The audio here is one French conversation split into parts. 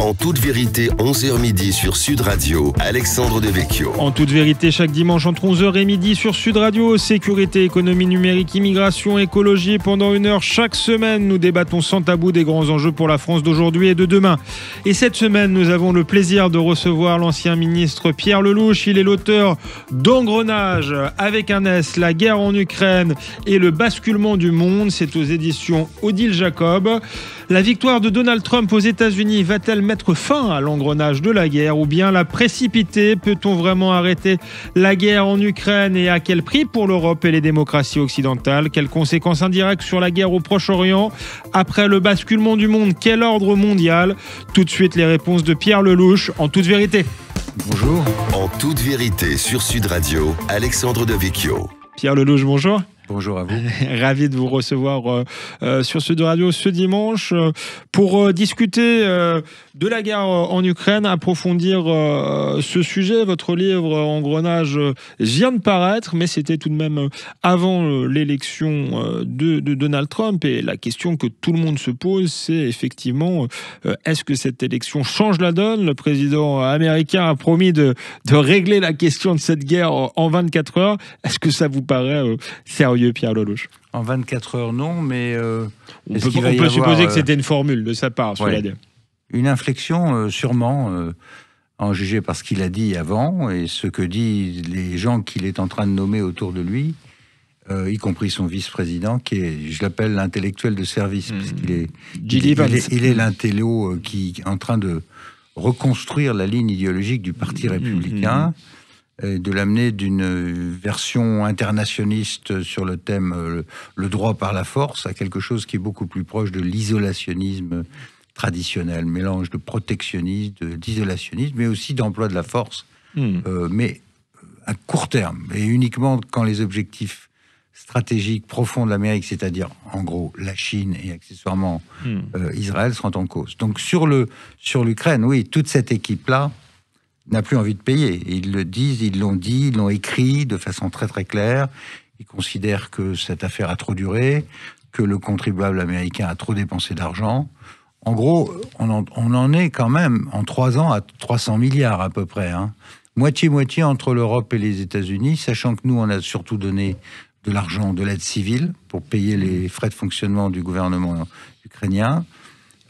En toute vérité, 11h midi sur Sud Radio, Alexandre Devecchio. En toute vérité, chaque dimanche entre 11h et midi sur Sud Radio, sécurité, économie numérique, immigration, écologie. Pendant une heure chaque semaine, nous débattons sans tabou des grands enjeux pour la France d'aujourd'hui et de demain. Et cette semaine, nous avons le plaisir de recevoir l'ancien ministre Pierre Lellouche. Il est l'auteur d'Engrenage avec un S, la guerre en Ukraine et le basculement du monde. C'est aux éditions Odile Jacob. La victoire de Donald Trump aux États-Unis va-t-elle mettre fin à l'engrenage de la guerre ou bien la précipiter? Peut-on vraiment arrêter la guerre en Ukraine et à quel prix pour l'Europe et les démocraties occidentales? Quelles conséquences indirectes sur la guerre au Proche-Orient? Après le basculement du monde, quel ordre mondial? Tout de suite les réponses de Pierre Lellouche en toute vérité. Bonjour. En toute vérité sur Sud Radio, Alexandre Devecchio. Pierre Lellouche, bonjour. Bonjour à vous. Ravi de vous recevoir sur Sud Radio ce dimanche pour discuter de la guerre en Ukraine, approfondir ce sujet. Votre livre Engrenage vient de paraître, mais c'était tout de même avant l'élection de Donald Trump. Et la question que tout le monde se pose, c'est effectivement, est-ce que cette élection change la donne? Le président américain a promis de régler la question de cette guerre en 24 heures. Est-ce que ça vous paraît sérieux, Pierre Lellouche? En 24 heures, non, mais... on peut supposer que c'était une formule de sa part sur la guerre. Une inflexion, sûrement, en juger par ce qu'il a dit avant et ce que disent les gens qu'il est en train de nommer autour de lui, y compris son vice-président, qui est, je l'appelle l'intellectuel de service, parce qu'il est... Il est l'intello qui est en train de reconstruire la ligne idéologique du Parti républicain, de l'amener d'une version internationaliste sur le thème le droit par la force à quelque chose qui est beaucoup plus proche de l'isolationnisme traditionnel, mélange de protectionnisme, d'isolationnisme, mais aussi d'emploi de la force, mais à court terme, et uniquement quand les objectifs stratégiques profonds de l'Amérique, c'est-à-dire en gros la Chine et accessoirement Israël, seront en cause. Donc sur l'Ukraine, oui, toute cette équipe-là n'a plus envie de payer. Ils le disent, ils l'ont dit, ils l'ont écrit de façon très très claire. Ils considèrent que cette affaire a trop duré, que le contribuable américain a trop dépensé d'argent. En gros, on en est quand même en 3 ans à 300 milliards à peu près. Moitié-moitié entre l'Europe et les États-Unis, sachant que nous, on a surtout donné de l'argent, de l'aide civile pour payer les frais de fonctionnement du gouvernement ukrainien.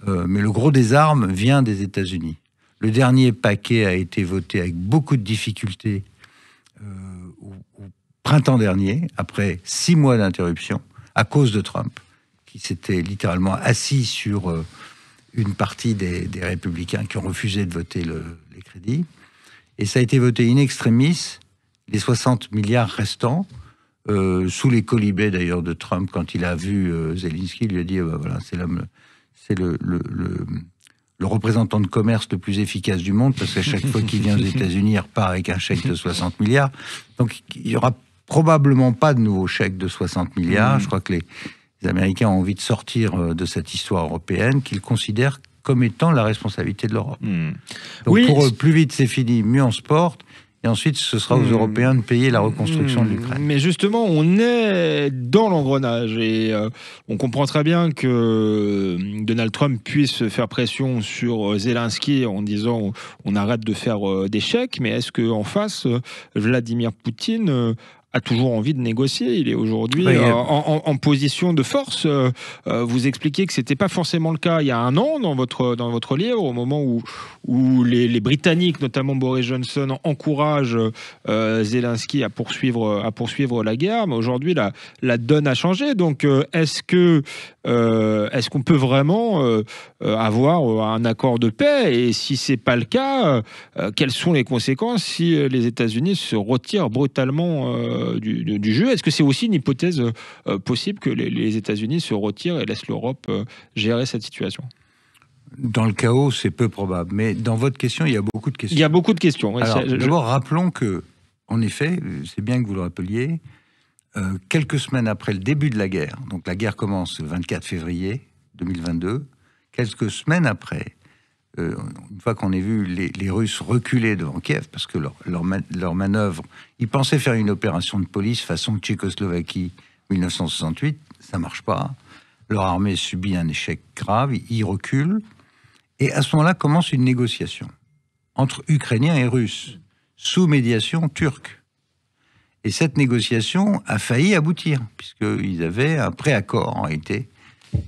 Mais le gros des armes vient des États-Unis. Le dernier paquet a été voté avec beaucoup de difficultés au printemps dernier, après 6 mois d'interruption, à cause de Trump, qui s'était littéralement assis sur une partie des républicains qui ont refusé de voter les crédits. Et ça a été voté in extremis, les 60 milliards restants, sous les colibets d'ailleurs de Trump, quand il a vu Zelensky, il lui a dit voilà, c'est le représentant de commerce le plus efficace du monde, parce qu'à chaque fois qu'il vient aux États-Unis, il repart avec un chèque de 60 milliards. Donc, il n'y aura probablement pas de nouveau chèque de 60 milliards. Je crois que les Américains ont envie de sortir de cette histoire européenne qu'ils considèrent comme étant la responsabilité de l'Europe. Donc, pour eux, plus vite c'est fini, mieux on se porte. Et ensuite, ce sera aux Européens de payer la reconstruction de l'Ukraine. Mais justement, on est dans l'engrenage et on comprend très bien que Donald Trump puisse faire pression sur Zelensky en disant on arrête de faire des chèques. Mais est-ce qu'en face, Vladimir Poutine a toujours envie de négocier? Il est aujourd'hui en position de force. Vous expliquez que c'était pas forcément le cas il y a un an dans votre livre, au moment où les Britanniques, notamment Boris Johnson, encouragent Zelensky à poursuivre la guerre. Mais aujourd'hui, la donne a changé. Donc, est-ce qu'on peut vraiment avoir un accord de paix? Et si c'est pas le cas, quelles sont les conséquences si les États-Unis se retirent brutalement du jeu? Est-ce que c'est aussi une hypothèse possible que les États-Unis se retirent et laissent l'Europe gérer cette situation? Dans le chaos, c'est peu probable. Mais dans votre question, il y a beaucoup de questions. Il y a beaucoup de questions. Alors, d'abord, rappelons que, en effet, c'est bien que vous le rappeliez, quelques semaines après le début de la guerre, donc la guerre commence le 24 février 2022, quelques semaines après, une fois qu'on a vu les Russes reculer devant Kiev, parce que leur manœuvre, ils pensaient faire une opération de police façon Tchécoslovaquie 1968, ça marche pas. Leur armée subit un échec grave, ils reculent, Et à ce moment-là commence une négociation entre Ukrainiens et Russes, sous médiation turque. Et cette négociation a failli aboutir, puisqu'ils avaient un préaccord en réalité.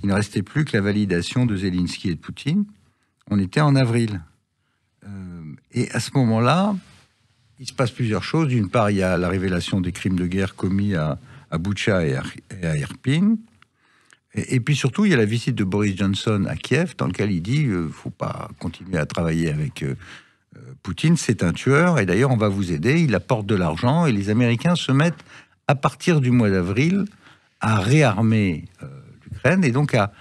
Il ne restait plus que la validation de Zelensky et de Poutine. On était en avril. Et à ce moment-là, il se passe plusieurs choses. D'une part, il y a la révélation des crimes de guerre commis à Boutcha et à Irpin. Et puis surtout, il y a la visite de Boris Johnson à Kiev, dans lequel il dit ne faut pas continuer à travailler avec Poutine, c'est un tueur, et d'ailleurs on va vous aider, il apporte de l'argent, et les Américains se mettent, à partir du mois d'avril, à réarmer l'Ukraine, et donc à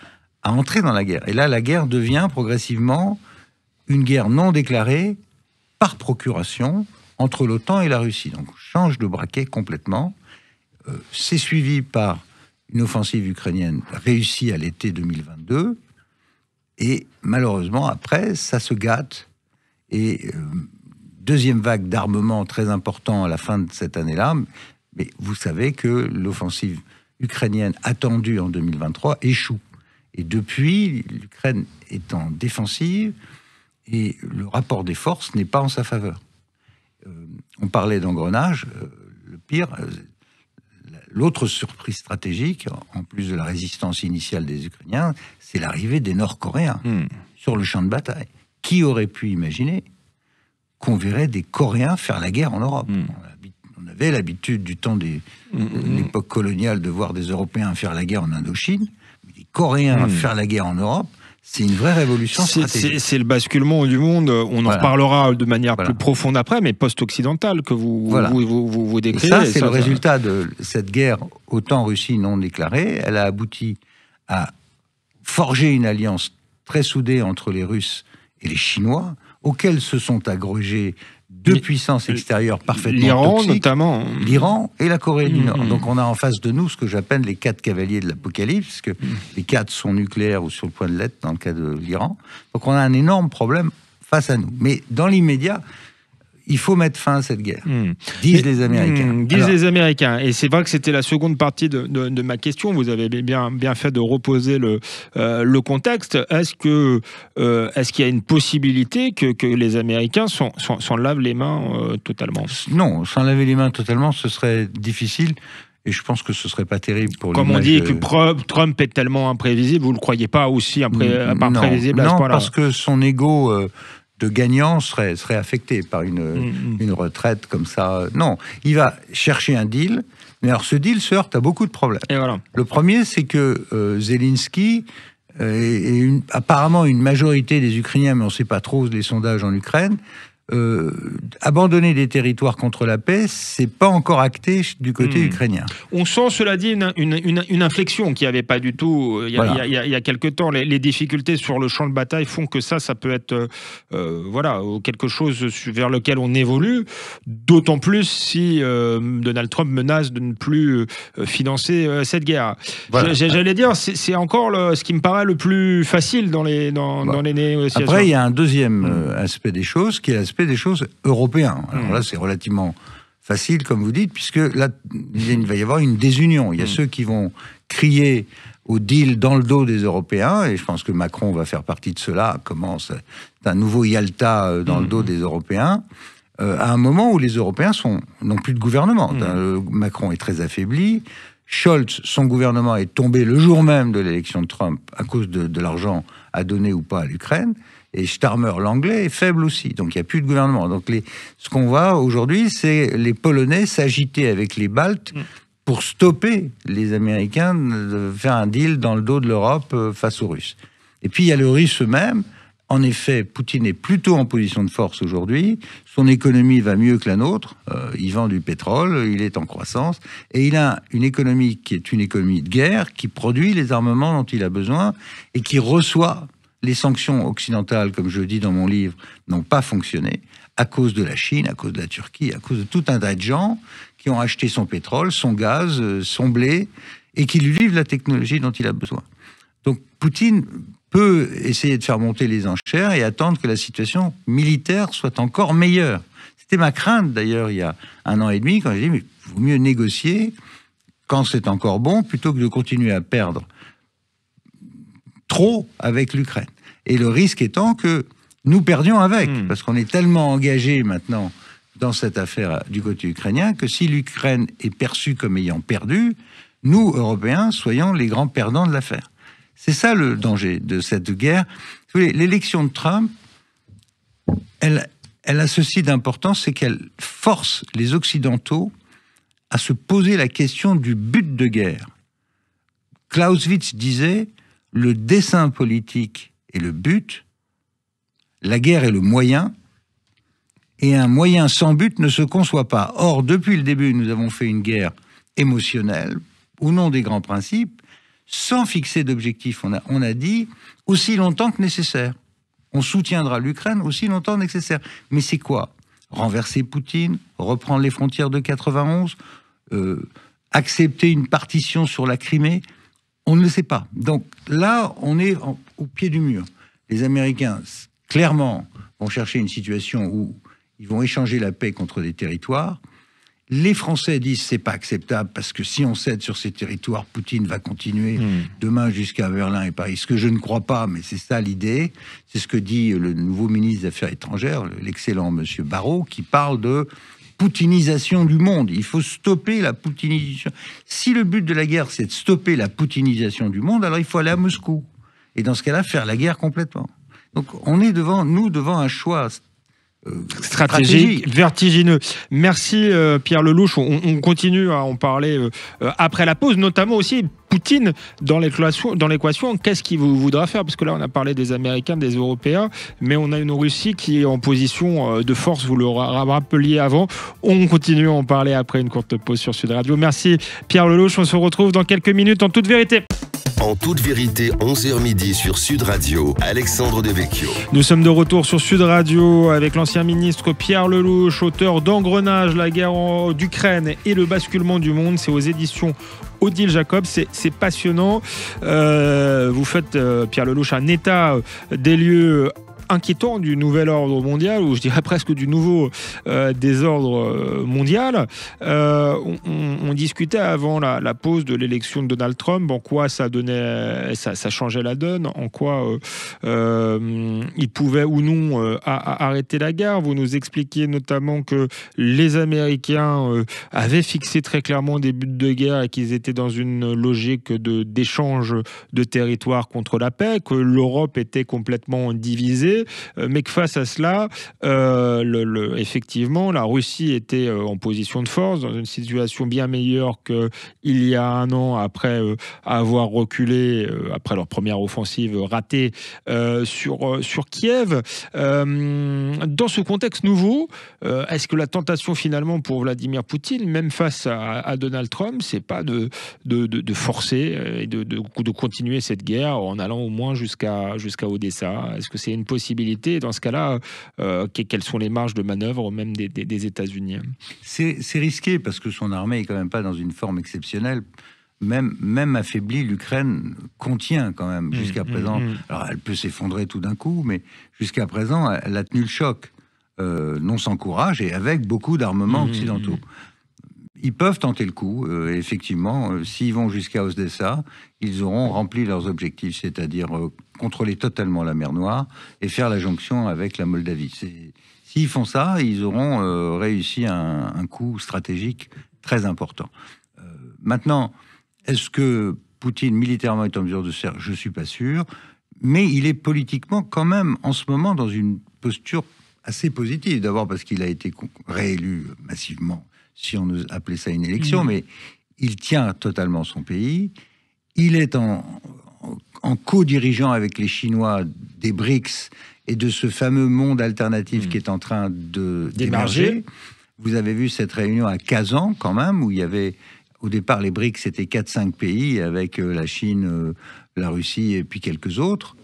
entrer dans la guerre. Et là, la guerre devient progressivement une guerre non déclarée, par procuration, entre l'OTAN et la Russie. Donc on change de braquet complètement. C'est suivi par une offensive ukrainienne réussie à l'été 2022, et malheureusement, après, ça se gâte. Et deuxième vague d'armement très important à la fin de cette année-là, mais vous savez que l'offensive ukrainienne attendue en 2023 échoue. Et depuis, l'Ukraine est en défensive et le rapport des forces n'est pas en sa faveur. On parlait d'engrenage, le pire, l'autre surprise stratégique, en plus de la résistance initiale des Ukrainiens, c'est l'arrivée des Nord-Coréens sur le champ de bataille. Qui aurait pu imaginer qu'on verrait des Coréens faire la guerre en Europe? On avait l'habitude du temps de l'époque coloniale de voir des Européens faire la guerre en Indochine. Mais des Coréens faire la guerre en Europe, c'est une vraie révolution stratégique. C'est le basculement du monde. On en reparlera de manière plus profonde après, mais post-occidentale que vous décrivez. Et ça, c'est le résultat de cette guerre OTAN-Russie non déclarée. Elle a abouti à forger une alliance très soudée entre les Russes et les Chinois, auxquels se sont agrégés deux puissances extérieures parfaitement toxiques, notamment l'Iran et la Corée du Nord. Donc on a en face de nous ce que j'appelle les 4 cavaliers de l'Apocalypse, parce que les 4 sont nucléaires ou sur le point de l'être dans le cas de l'Iran. Donc on a un énorme problème face à nous. Mais dans l'immédiat, il faut mettre fin à cette guerre, disent les Américains. Les Américains. Et c'est vrai que c'était la seconde partie de ma question. Vous avez bien fait de reposer le contexte. Est-ce qu'il y a une possibilité que les Américains s'en lavent les mains totalement? Non, s'en laver les mains totalement, ce serait difficile. Et je pense que ce serait pas terrible pour Comme on dit que Trump est tellement imprévisible, vous le croyez pas aussi imprévisible à ce point-là? Non, parce que son ego de gagnant serait affecté par une retraite comme ça. Non, il va chercher un deal, mais alors ce deal se heurte à beaucoup de problèmes. Et voilà. Le premier, c'est que Zelensky et apparemment une majorité des Ukrainiens, mais on ne sait pas trop les sondages en Ukraine, abandonner des territoires contre la paix, c'est pas encore acté du côté ukrainien. On sent, cela dit, une inflexion qui n'y avait pas du tout il y a quelque temps. Les difficultés sur le champ de bataille font que ça peut être quelque chose vers lequel on évolue, d'autant plus si Donald Trump menace de ne plus financer cette guerre. Voilà. J'allais dire, c'est encore ce qui me paraît le plus facile dans les négociations. Après, il y a un deuxième aspect des choses, qui est l'aspect des choses européens. Alors là, c'est relativement facile, comme vous dites, puisque là, il va y avoir une désunion. Il y a ceux qui vont crier au deal dans le dos des Européens, et je pense que Macron va faire partie de cela, commence un nouveau Yalta dans le dos des Européens, à un moment où les Européens n'ont plus de gouvernement. Macron est très affaibli. Scholz, son gouvernement est tombé le jour même de l'élection de Trump à cause de l'argent à donner ou pas à l'Ukraine. Et Starmer, l'anglais, est faible aussi. Donc, il n'y a plus de gouvernement. Donc, ce qu'on voit aujourd'hui, c'est les Polonais s'agiter avec les Baltes pour stopper les Américains de faire un deal dans le dos de l'Europe face aux Russes. Et puis, il y a le Russe eux-mêmes. En effet, Poutine est plutôt en position de force aujourd'hui. Son économie va mieux que la nôtre. Il vend du pétrole, il est en croissance. Et il a une économie qui est une économie de guerre, qui produit les armements dont il a besoin et qui reçoit. Les sanctions occidentales, comme je le dis dans mon livre, n'ont pas fonctionné à cause de la Chine, à cause de la Turquie, à cause de tout un tas de gens qui ont acheté son pétrole, son gaz, son blé, et qui lui livrent la technologie dont il a besoin. Donc Poutine peut essayer de faire monter les enchères et attendre que la situation militaire soit encore meilleure. C'était ma crainte, d'ailleurs, il y a 1 an et demi, quand j'ai dit, mais il vaut mieux négocier quand c'est encore bon, plutôt que de continuer à perdre trop avec l'Ukraine. Et le risque étant que nous perdions avec, parce qu'on est tellement engagé maintenant dans cette affaire du côté ukrainien que si l'Ukraine est perçue comme ayant perdu, nous, Européens, soyons les grands perdants de l'affaire. C'est ça le danger de cette guerre. L'élection de Trump, elle a ceci d'important, c'est qu'elle force les Occidentaux à se poser la question du but de guerre. Clausewitz disait, le dessein politique est le but, la guerre est le moyen, et un moyen sans but ne se conçoit pas. Or, depuis le début, nous avons fait une guerre émotionnelle, au nom des grands principes, sans fixer d'objectif. On a dit aussi longtemps que nécessaire. On soutiendra l'Ukraine aussi longtemps que nécessaire. Mais c'est quoi? Renverser Poutine, reprendre les frontières de 91, accepter une partition sur la Crimée? On ne le sait pas. Donc là, on est au pied du mur. Les Américains, clairement, vont chercher une situation où ils vont échanger la paix contre des territoires. Les Français disent c'est pas acceptable parce que si on cède sur ces territoires, Poutine va continuer demain jusqu'à Berlin et Paris. Ce que je ne crois pas, mais c'est ça l'idée. C'est ce que dit le nouveau ministre des Affaires étrangères, l'excellent monsieur Barrot, qui parle de poutinisation du monde. Il faut stopper la poutinisation. Si le but de la guerre, c'est de stopper la poutinisation du monde, alors il faut aller à Moscou. Et dans ce cas-là, faire la guerre complètement. Donc on est devant un choix stratégique, vertigineux. Merci Pierre Lellouche. On continue à en parler après la pause, notamment aussi Poutine dans l'équation. Qu'est-ce qu'il voudra faire? Parce que là, on a parlé des Américains, des Européens, mais on a une Russie qui est en position de force, vous le rappeliez avant. On continue à en parler après une courte pause sur Sud Radio. Merci Pierre Lellouche. On se retrouve dans quelques minutes en toute vérité. En toute vérité, 11h midi sur Sud Radio, Alexandre Devecchio. Nous sommes de retour sur Sud Radio avec l'ancien ministre Pierre Lellouche, auteur d'Engrenage, la guerre d'Ukraine et le basculement du monde. C'est aux éditions Odile Jacob, c'est passionnant. Vous faites, Pierre Lellouche, un état des lieux inquiétant du nouvel ordre mondial, ou je dirais presque du nouveau désordre mondial. On discutait avant la pause de l'élection de Donald Trump, en quoi ça changeait la donne, en quoi il pouvait ou non arrêter la guerre. Vous nous expliquiez notamment que les Américains avaient fixé très clairement des buts de guerre et qu'ils étaient dans une logique d'échange de territoire contre la paix, que l'Europe était complètement divisée. Mais que face à cela, effectivement, la Russie était en position de force, dans une situation bien meilleure qu'il y a un an, après avoir reculé, après leur première offensive ratée sur Kiev. Dans ce contexte nouveau, est-ce que la tentation finalement pour Vladimir Poutine, même face à Donald Trump, c'est pas de forcer et de continuer cette guerre en allant au moins jusqu'à Odessa? Est-ce que c'est une possibilité? Dans ce cas-là, quelles sont les marges de manœuvre même des États-Unis? C'est risqué parce que son armée est quand même pas dans une forme exceptionnelle. Même affaiblie, l'Ukraine contient quand même jusqu'à présent. Alors elle peut s'effondrer tout d'un coup, mais jusqu'à présent, elle a tenu le choc, non sans courage et avec beaucoup d'armements occidentaux. Ils peuvent tenter le coup, effectivement. S'ils vont jusqu'à Odessa, ils auront rempli leurs objectifs, c'est-à-dire contrôler totalement la mer Noire et faire la jonction avec la Moldavie. S'ils font ça, ils auront réussi un coup stratégique très important. Maintenant, est-ce que Poutine militairement est en mesure de se faire? Je ne suis pas sûr, mais il est politiquement quand même en ce moment dans une posture assez positive. D'abord parce qu'il a été réélu massivement, si on appelait ça une élection, mais il tient totalement son pays. Il est en co-dirigeant avec les Chinois des BRICS et de ce fameux monde alternatif qui est en train d'émerger. Vous avez vu cette réunion à Kazan, quand même, où il y avait, au départ, les BRICS, c'était 4-5 pays, avec la Chine, la Russie et puis quelques autres.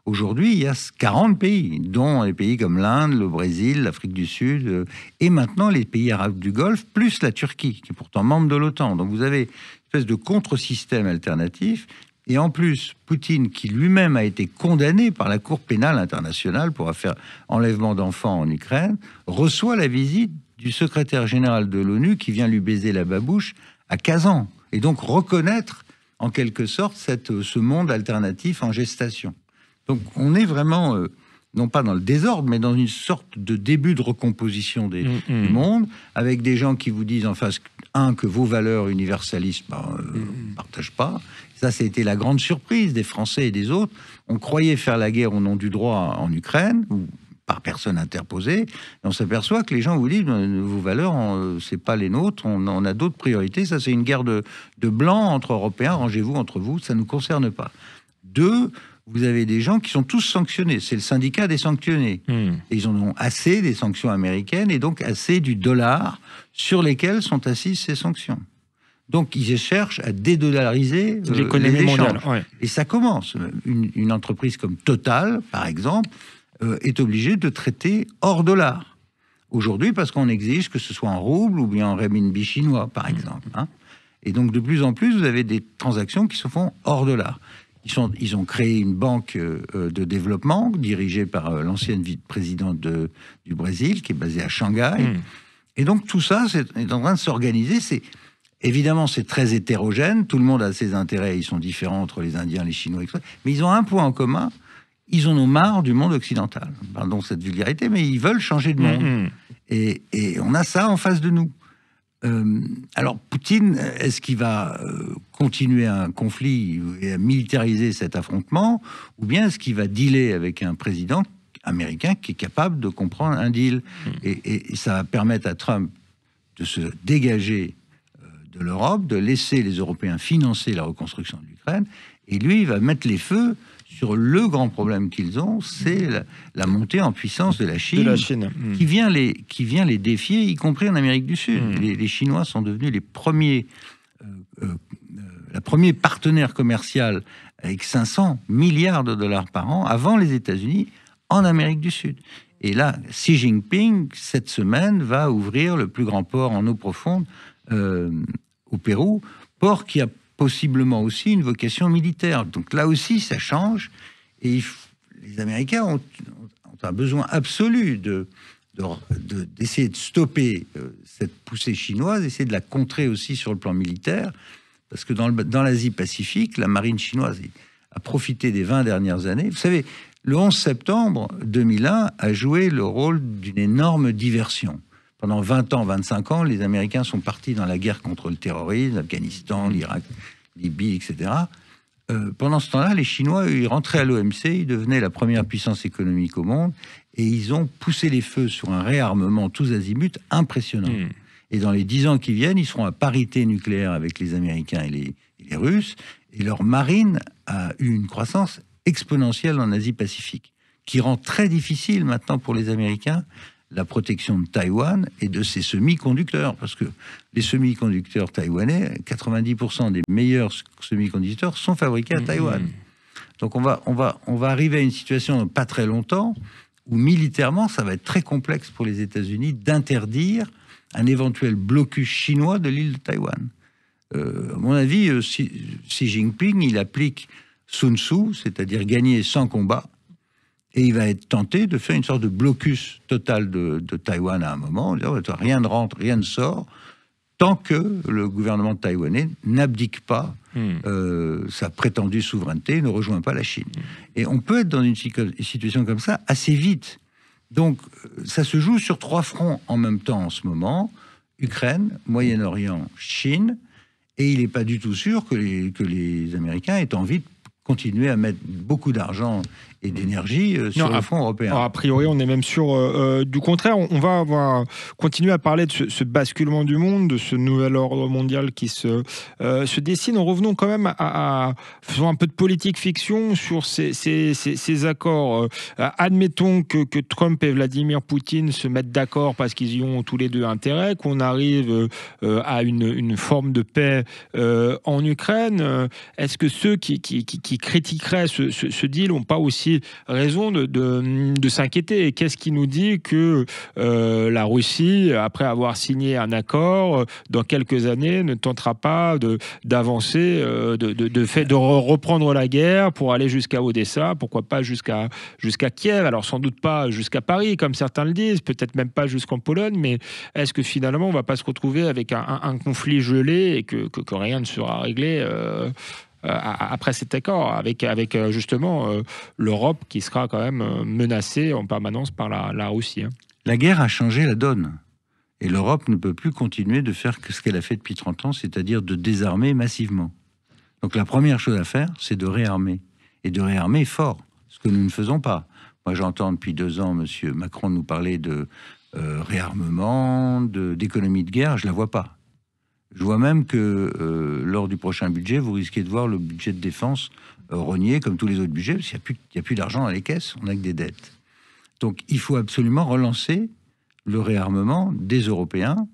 Aujourd'hui, il y a 40 pays, dont les pays comme l'Inde, le Brésil, l'Afrique du Sud, et maintenant les pays arabes du Golfe, plus la Turquie, qui est pourtant membre de l'OTAN. Donc vous avez une espèce de contre-système alternatif. Et en plus, Poutine, qui lui-même a été condamné par la Cour pénale internationale pour affaire enlèvement d'enfants en Ukraine, reçoit la visite du secrétaire général de l'ONU qui vient lui baiser la babouche à Kazan. Et donc reconnaître, en quelque sorte, ce monde alternatif en gestation. Donc on est vraiment, non pas dans le désordre, mais dans une sorte de début de recomposition du monde, avec des gens qui vous disent en face, que vos valeurs universalistes, ne partagent pas. Ça, c'était la grande surprise des Français et des autres. On croyait faire la guerre au nom du droit en Ukraine, ou par personne interposée. Et on s'aperçoit que les gens vous disent, vos valeurs, c'est pas les nôtres, on a d'autres priorités. Ça, c'est une guerre de blancs entre Européens. Rangez-vous entre vous, ça ne nous concerne pas. Deux, vous avez des gens qui sont tous sanctionnés. C'est le syndicat des sanctionnés. Et ils en ont assez des sanctions américaines et donc assez du dollar sur lesquels sont assises ces sanctions. Donc, ils cherchent à dédollariser l'économie mondiale. Ouais. Et ça commence. Une entreprise comme Total, par exemple, est obligée de traiter hors dollar. Aujourd'hui, parce qu'on exige que ce soit en rouble ou bien en renminbi chinois, par exemple. Hein. Et donc, de plus en plus, vous avez des transactions qui se font hors dollar. Ils ont créé une banque de développement dirigée par l'ancienne vice-présidente du Brésil, qui est basée à Shanghai. Et donc, tout ça est en train de s'organiser. Évidemment, c'est très hétérogène. Tout le monde a ses intérêts. Ils sont différents entre les Indiens, les Chinois, etc. Mais ils ont un point en commun. Ils en ont marre du monde occidental. Pardon cette vulgarité, mais ils veulent changer de monde. Et on a ça en face de nous. Alors, Poutine, est-ce qu'il va continuer un conflit et à militariser cet affrontement, ou bien est-ce qu'il va dealer avec un président américain qui est capable de comprendre un deal et ça va permettre à Trump de se dégager de l'Europe, de laisser les Européens financer la reconstruction de l'Ukraine, et lui, il va mettre les feux sur le grand problème qu'ils ont, c'est la montée en puissance de la Chine, qui vient les défier, y compris en Amérique du Sud. Les Chinois sont devenus la première partenaire commercial avec 500 milliards de dollars par an, avant les États-Unis, en Amérique du Sud. Et là, Xi Jinping, cette semaine, va ouvrir le plus grand port en eau profonde au Pérou, port qui a possiblement aussi une vocation militaire. Donc là aussi, ça change. Et les Américains ont un besoin absolu d'essayer de stopper cette poussée chinoise, essayer de la contrer aussi sur le plan militaire, parce que dans l'Asie-Pacifique, la marine chinoise a profité des 20 dernières années. Vous savez, le 11 septembre 2001 a joué le rôle d'une énorme diversion. Pendant 20 ans, 25 ans, les Américains sont partis dans la guerre contre le terrorisme, l'Afghanistan, l'Irak, Libye, etc. Pendant ce temps-là, les Chinois, ils rentraient à l'OMC, ils devenaient la première puissance économique au monde, et ils ont poussé les feux sur un réarmement tous azimuts impressionnant. Et dans les 10 ans qui viennent, ils seront à parité nucléaire avec les Américains et les Russes, et leur marine a eu une croissance exponentielle en Asie-Pacifique, qui rend très difficile maintenant pour les Américains la protection de Taïwan et de ses semi-conducteurs, parce que les semi-conducteurs taïwanais, 90% des meilleurs semi-conducteurs sont fabriqués à Taïwan. Donc on va arriver à une situation dans pas très longtemps où militairement, ça va être très complexe pour les États-Unis d'interdire un éventuel blocus chinois de l'île de Taïwan. À mon avis, Xi Jinping, il applique Sun Tzu, c'est-à-dire gagner sans combat. Et il va être tenté de faire une sorte de blocus total de Taïwan à un moment, en disant rien ne rentre, rien ne sort, tant que le gouvernement taïwanais n'abdique pas sa prétendue souveraineté, ne rejoint pas la Chine. Et on peut être dans une situation comme ça assez vite. Donc, ça se joue sur 3 fronts en même temps en ce moment, Ukraine, Moyen-Orient, Chine, et il n'est pas du tout sûr que les Américains aient envie de continuer à mettre beaucoup d'argent et d'énergie sur le front européen. A priori, on est même sûr du contraire. On va continuer à parler de ce basculement du monde, de ce nouvel ordre mondial qui se dessine. En revenons quand même faisons un peu de politique fiction sur ces accords. Admettons que Trump et Vladimir Poutine se mettent d'accord parce qu'ils y ont tous les deux intérêt, qu'on arrive à une forme de paix en Ukraine. Est-ce que ceux qui critiqueraient ce deal n'ont pas aussi raison de s'inquiéter? Et qu'est-ce qui nous dit que la Russie, après avoir signé un accord, dans quelques années, ne tentera pas d'avancer, de reprendre la guerre pour aller jusqu'à Odessa, pourquoi pas jusqu'à Kiev? Alors sans doute pas jusqu'à Paris, comme certains le disent, peut-être même pas jusqu'en Pologne, mais est-ce que finalement on va pas se retrouver avec un conflit gelé et que rien ne sera réglé après cet accord, avec justement l'Europe qui sera quand même menacée en permanence par la Russie. Hein. La guerre a changé la donne. Et l'Europe ne peut plus continuer de faire que ce qu'elle a fait depuis 30 ans, c'est-à-dire de désarmer massivement. Donc la première chose à faire, c'est de réarmer. Et de réarmer fort, ce que nous ne faisons pas. Moi, j'entends depuis 2 ans M. Macron nous parler de réarmement, d'économie de guerre, je ne la vois pas. Je vois même que lors du prochain budget, vous risquez de voir le budget de défense rogné comme tous les autres budgets, parce qu'il n'y a plus d'argent dans les caisses, on n'a que des dettes. Donc il faut absolument relancer le réarmement des Européens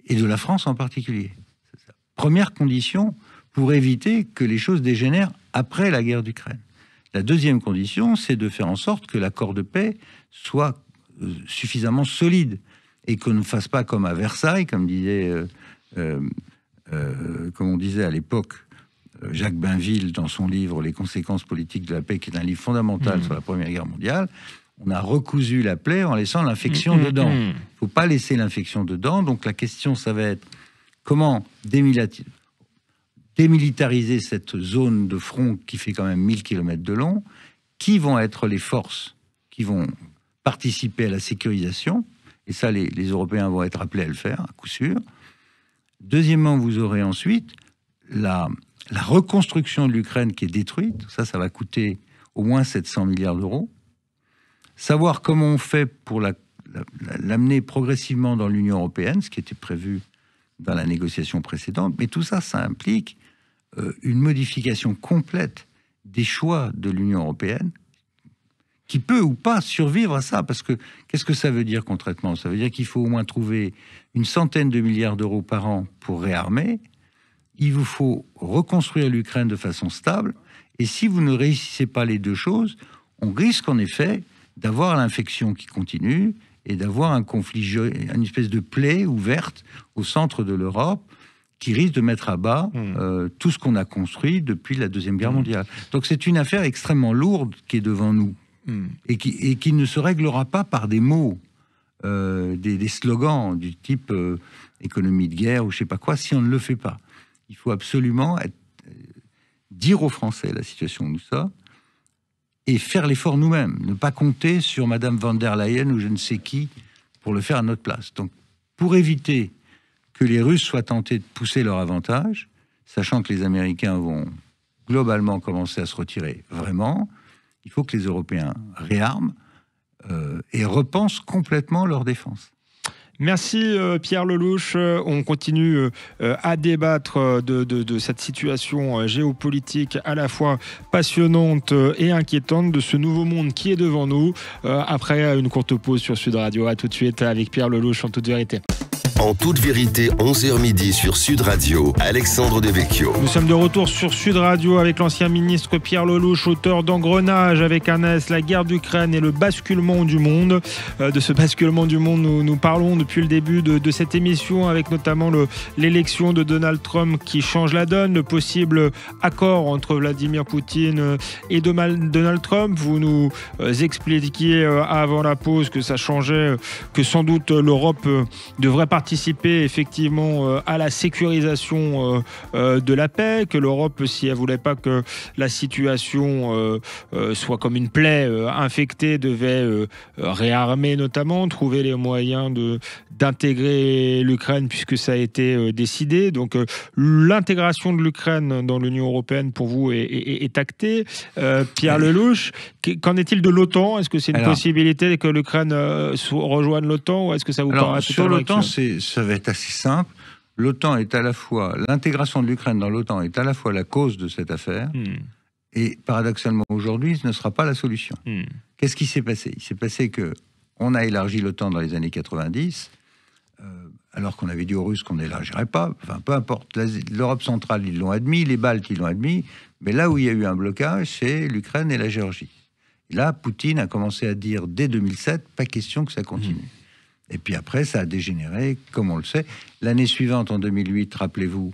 et de la France en particulier. C'est la première condition pour éviter que les choses dégénèrent après la guerre d'Ukraine. La deuxième condition, c'est de faire en sorte que l'accord de paix soit suffisamment solide et qu'on ne fasse pas comme à Versailles, comme on disait à l'époque Jacques Bainville dans son livre Les conséquences politiques de la paix, qui est un livre fondamental sur la Première Guerre mondiale. On a recousu la plaie en laissant l'infection dedans. Il ne faut pas laisser l'infection dedans. Donc la question, ça va être comment démilitariser cette zone de front qui fait quand même 1000 km de long. Qui vont être les forces qui vont participer à la sécurisation? Et ça, les Européens vont être appelés à le faire, à coup sûr. Deuxièmement, vous aurez ensuite la reconstruction de l'Ukraine qui est détruite. Ça va coûter au moins 700 milliards d'euros. Savoir comment on fait pour l'amener progressivement dans l'Union européenne, ce qui était prévu dans la négociation précédente. Mais tout ça, ça implique une modification complète des choix de l'Union européenne, qui peut ou pas survivre à ça. Parce que qu'est-ce que ça veut dire concrètement? Ça veut dire qu'il faut au moins trouver une centaine de milliards d'euros par an pour réarmer. Il vous faut reconstruire l'Ukraine de façon stable. Et si vous ne réussissez pas les deux choses, on risque en effet d'avoir l'infection qui continue et d'avoir un conflit, une espèce de plaie ouverte au centre de l'Europe qui risque de mettre à bas tout ce qu'on a construit depuis la Deuxième Guerre mondiale. Donc c'est une affaire extrêmement lourde qui est devant nous et qui ne se réglera pas par des mots, des slogans du type économie de guerre ou je sais pas quoi, si on ne le fait pas. Il faut absolument dire aux Français la situation où nous sommes et faire l'effort nous-mêmes, ne pas compter sur Madame von der Leyen ou je ne sais qui pour le faire à notre place. Donc, pour éviter que les Russes soient tentés de pousser leur avantage, sachant que les Américains vont globalement commencer à se retirer vraiment, il faut que les Européens réarment et repensent complètement leur défense. Merci Pierre Lellouche. On continue à débattre de cette situation géopolitique à la fois passionnante et inquiétante de ce nouveau monde qui est devant nous. Après une courte pause sur Sud Radio. À tout de suite avec Pierre Lellouche en toute vérité. En toute vérité, 11h midi sur Sud Radio, Alexandre Devecchio. Nous sommes de retour sur Sud Radio avec l'ancien ministre Pierre Lellouche, auteur d'Engrenage avec un S, la guerre d'Ukraine et le basculement du monde. De ce basculement du monde, nous parlons depuis le début de cette émission avec notamment l'élection de Donald Trump qui change la donne, le possible accord entre Vladimir Poutine et Donald Trump. Vous nous expliquiez avant la pause que ça changeait, que sans doute l'Europe devrait participer effectivement à la sécurisation de la paix, que l'Europe, si elle voulait pas que la situation soit comme une plaie infectée, devait réarmer notamment, trouver les moyens d'intégrer l'Ukraine puisque ça a été décidé. Donc l'intégration de l'Ukraine dans l'Union européenne pour vous est actée. Pierre Lellouche, qu'en est-il de l'OTAN? Est-ce que c'est une possibilité que l'Ukraine rejoigne l'OTAN ou est-ce que ça vous paraît sur l'OTAN, ça va être assez simple. L'OTAN est à la fois, l'intégration de l'Ukraine dans l'OTAN est à la fois la cause de cette affaire, et paradoxalement aujourd'hui, ce ne sera pas la solution. Qu'est-ce qui s'est passé? Il s'est passé que on a élargi l'OTAN dans les années 90, alors qu'on avait dit aux Russes qu'on n'élargirait pas. Enfin, peu importe. L'Europe centrale, ils l'ont admis, les Baltes, ils l'ont admis, mais là où il y a eu un blocage, c'est l'Ukraine et la Géorgie. Et là, Poutine a commencé à dire dès 2007, pas question que ça continue. Et puis après, ça a dégénéré, comme on le sait. L'année suivante, en 2008, rappelez-vous,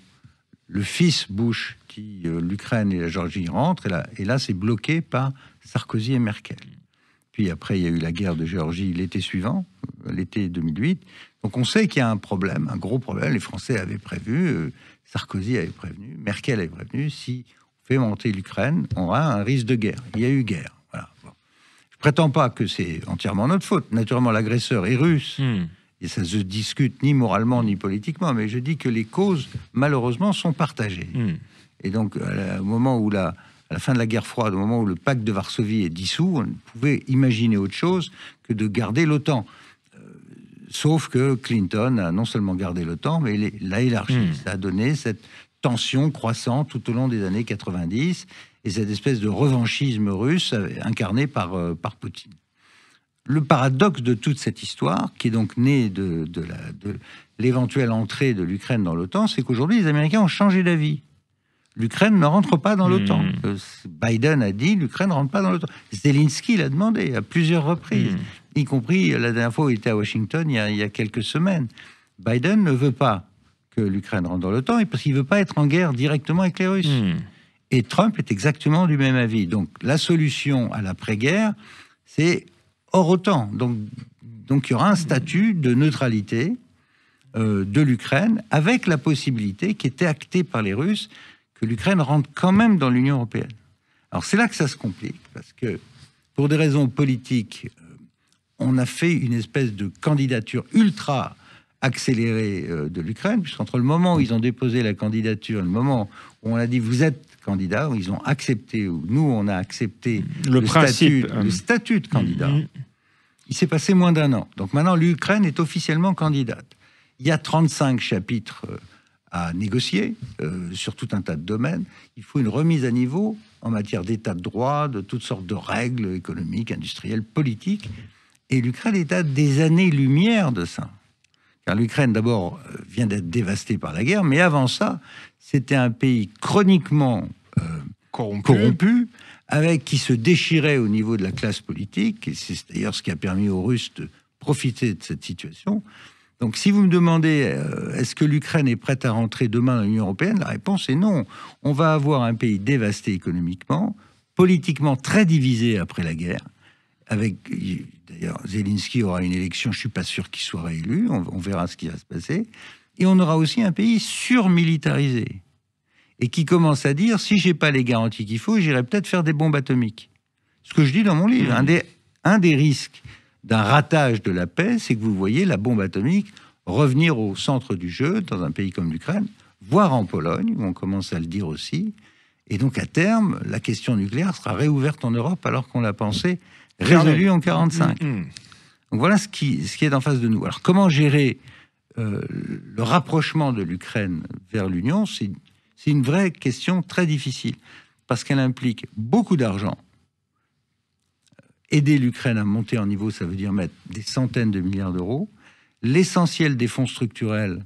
le fils Bush dit l'Ukraine et la Géorgie rentrent, et là c'est bloqué par Sarkozy et Merkel. Puis après, il y a eu la guerre de Géorgie l'été suivant, l'été 2008. Donc on sait qu'il y a un problème, un gros problème. Les Français avaient prévu, Sarkozy avait prévenu, Merkel avait prévenu, si fait monter l'Ukraine, on aura un risque de guerre. Il y a eu guerre. Voilà. Bon. Je prétends pas que c'est entièrement notre faute. Naturellement, l'agresseur est russe. Et ça se discute ni moralement ni politiquement, mais je dis que les causes, malheureusement, sont partagées. Et donc, au moment où à la fin de la guerre froide, au moment où le pacte de Varsovie est dissous, on pouvait imaginer autre chose que de garder l'OTAN. Sauf que Clinton a non seulement gardé l'OTAN, mais l'a élargi. Ça a donné cette tension croissante tout au long des années 90 et cette espèce de revanchisme russe incarné par Poutine. Le paradoxe de toute cette histoire, qui est donc né de l'éventuelle entrée de l'Ukraine dans l'OTAN, c'est qu'aujourd'hui, les Américains ont changé d'avis. L'Ukraine ne rentre pas dans l'OTAN. Biden a dit l'Ukraine ne rentre pas dans l'OTAN. Zelensky l'a demandé à plusieurs reprises, y compris la dernière fois où il était à Washington il y a quelques semaines. Biden ne veut pas que l'Ukraine rentre dans l'OTAN parce qu'il ne veut pas être en guerre directement avec les Russes. Et Trump est exactement du même avis. Donc la solution à l'après-guerre, c'est hors OTAN. Donc il y aura un statut de neutralité de l'Ukraine avec la possibilité qui était actée par les Russes que l'Ukraine rentre quand même dans l'Union européenne. Alors c'est là que ça se complique, parce que pour des raisons politiques, on a fait une espèce de candidature ultra accélérée de l'Ukraine, puisqu'entre le moment où ils ont déposé la candidature et le moment où on a dit vous êtes candidat, où ils ont accepté, où nous on a accepté le statut de candidat, il s'est passé moins d'un an. Donc maintenant l'Ukraine est officiellement candidate. Il y a 35 chapitres à négocier sur tout un tas de domaines. Il faut une remise à niveau en matière d'état de droit, de toutes sortes de règles économiques, industrielles, politiques. Et l'Ukraine est à des années-lumière de ça. Car l'Ukraine, d'abord, vient d'être dévastée par la guerre, mais avant ça, c'était un pays chroniquement corrompu, qui se déchirait au niveau de la classe politique. Et c'est d'ailleurs ce qui a permis aux Russes de profiter de cette situation. Donc, si vous me demandez, est-ce que l'Ukraine est prête à rentrer demain dans l'Union européenne, la réponse est non. On va avoir un pays dévasté économiquement, politiquement très divisé après la guerre. D'ailleurs, Zelensky aura une élection, je ne suis pas sûr qu'il soit réélu, on verra ce qui va se passer. Et on aura aussi un pays surmilitarisé, et qui commence à dire, si je n'ai pas les garanties qu'il faut, j'irai peut-être faire des bombes atomiques. Ce que je dis dans mon livre, un des risques d'un ratage de la paix, c'est que vous voyez la bombe atomique revenir au centre du jeu dans un pays comme l'Ukraine, voire en Pologne, où on commence à le dire aussi. Et donc, à terme, la question nucléaire sera réouverte en Europe alors qu'on l'a pensée résolue en 1945. Donc voilà ce qui est en face de nous. Alors, comment gérer le rapprochement de l'Ukraine vers l'Union? C'est une vraie question très difficile, parce qu'elle implique beaucoup d'argent. Aider l'Ukraine à monter en niveau, ça veut dire mettre des centaines de milliards d'euros. L'essentiel des fonds structurels